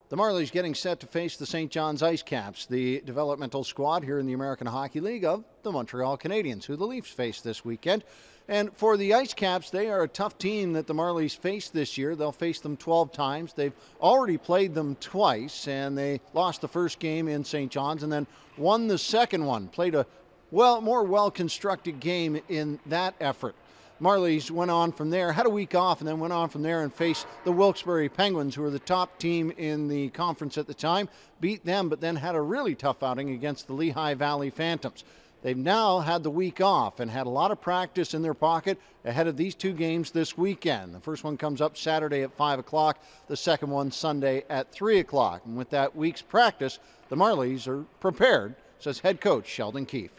The Marlies getting set to face the St. John's IceCaps, the developmental squad here in the American Hockey League of the Montreal Canadiens, who the Leafs face this weekend. And for the IceCaps, they are a tough team that the Marlies face this year. They'll face them 12 times. They've already played them twice, and they lost the first game in St. John's and then won the second one. Played a more well-constructed game in that effort. Marlies went on from there, had a week off, and then went on from there and faced the Wilkes-Barre Penguins, who were the top team in the conference at the time, beat them, but then had a really tough outing against the Lehigh Valley Phantoms. They've now had the week off and had a lot of practice in their pocket ahead of these two games this weekend. The first one comes up Saturday at 5 o'clock, the second one Sunday at 3 o'clock. And with that week's practice, the Marlies are prepared, says head coach Sheldon Keefe.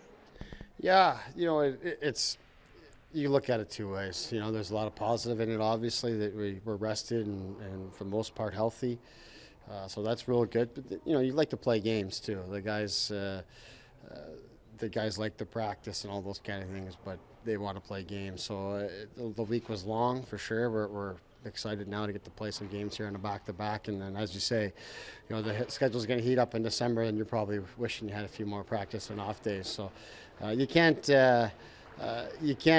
Yeah, it's you look at it two ways. There's a lot of positive in it, obviously, that we're rested and for the most part healthy. So that's real good. But, you like to play games too. The guys like to practice and all those kind of things, but they want to play games. So the week was long for sure. We're excited now to get to play some games here on a back-to-back. And then, as you say, the schedule's going to heat up in December, and you're probably wishing you had a few more practice and off days. So you can't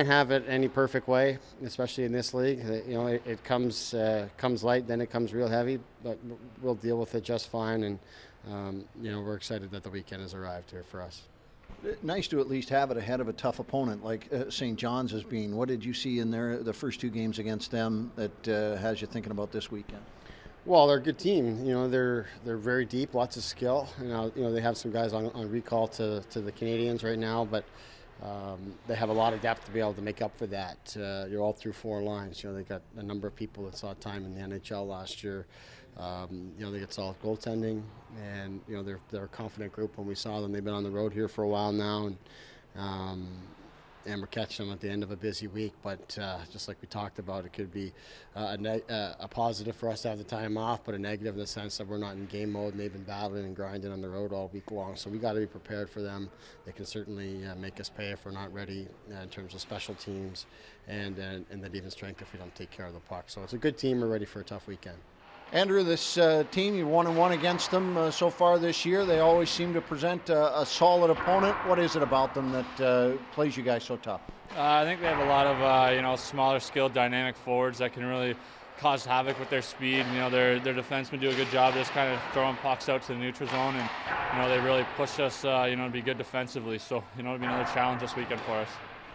have it any perfect way, especially in this league. It comes light, then it comes real heavy, but we'll deal with it just fine. And we're excited that the weekend has arrived here for us. Nice to at least have it ahead of a tough opponent like St. John's has been. What did you see in the first two games against them that has you thinking about this weekend? Well, they're a good team. They're very deep, lots of skill. They have some guys on recall to the Canadiens right now, but they have a lot of depth to be able to make up for that. You're all through four lines. They got a number of people that saw time in the NHL last year. They get solid goaltending, and they're a confident group. When we saw them, they've been on the road here for a while now, and we're catching them at the end of a busy week. But just like we talked about, it could be a positive for us to have the time off, but a negative in the sense that we're not in game mode, and they've been battling and grinding on the road all week long. So we got to be prepared for them. They can certainly make us pay if we're not ready in terms of special teams and that even strength if we don't take care of the puck. So it's a good team. We're ready for a tough weekend. Andrew, this team, you've 1-1 against them so far this year. They always seem to present a solid opponent. What is it about them that plays you guys so tough? I think they have a lot of smaller, skilled, dynamic forwards that can really cause havoc with their speed. Their defensemen do a good job just kind of throwing pucks out to the neutral zone, and they really push us to be good defensively. So it'll be another challenge this weekend for us.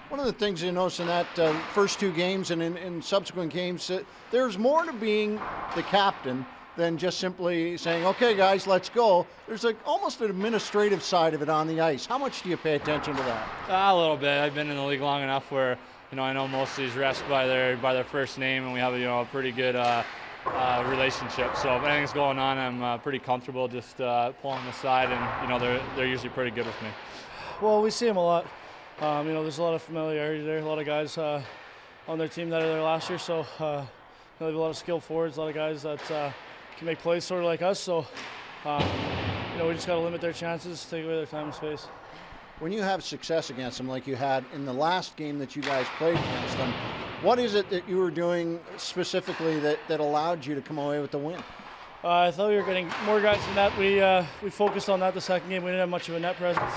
One of the things you notice in that first two games and in subsequent games, there's more to being the captain than just simply saying, okay, guys, let's go. There's almost an administrative side of it on the ice. How much do you pay attention to that? A little bit. I've been in the league long enough where I know most of these refs by their first name, and we have a pretty good relationship. So if anything's going on, I'm pretty comfortable just pulling them aside, and they're usually pretty good with me. Well, we see them a lot. There's a lot of familiarity there, a lot of guys on their team that are there last year, so they have a lot of skilled forwards, a lot of guys that can make plays sort of like us, so we just got to limit their chances, take away their time and space. When you have success against them like you had in the last game that you guys played against them, what is it that you were doing specifically that allowed you to come away with the win? I thought we were getting more guys in net. We focused on that the second game. We didn't have much of a net presence.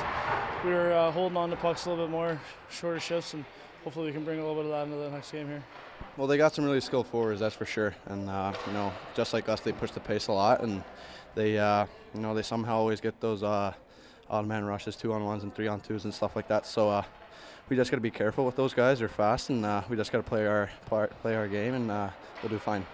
We were holding on to pucks a little bit more, shorter shifts, and hopefully we can bring a little bit of that into the next game here. Well, they got some really skilled forwards, that's for sure. And just like us, they push the pace a lot, and they they somehow always get those odd man rushes, 2-on-1s and 3-on-2s and stuff like that. So we just got to be careful with those guys. They're fast, and we just got to play our game, and we'll do fine.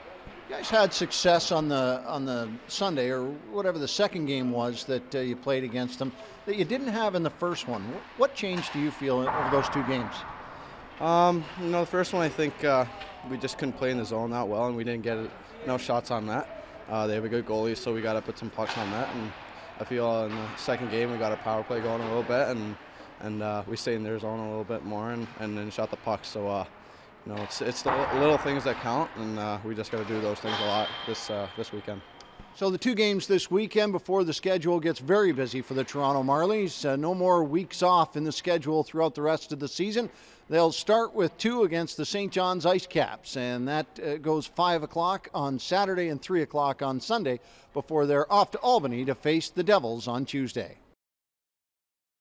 You guys had success on the Sunday or whatever the second game was that you played against them that you didn't have in the first one. What change do you feel over those two games? The first one I think we just couldn't play in the zone that well, and we didn't get shots on that. They have a good goalie, so we got to put some pucks on that. And I feel in the second game we got a power play going a little bit, and we stayed in their zone a little bit more and then shot the puck. So. It's the little things that count, and we just got to do those things a lot this weekend. So the 2 games this weekend before the schedule gets very busy for the Toronto Marlies. No more weeks off in the schedule throughout the rest of the season. They'll start with 2 against the St. John's IceCaps, and that goes 5 o'clock on Saturday and 3 o'clock on Sunday before they're off to Albany to face the Devils on Tuesday.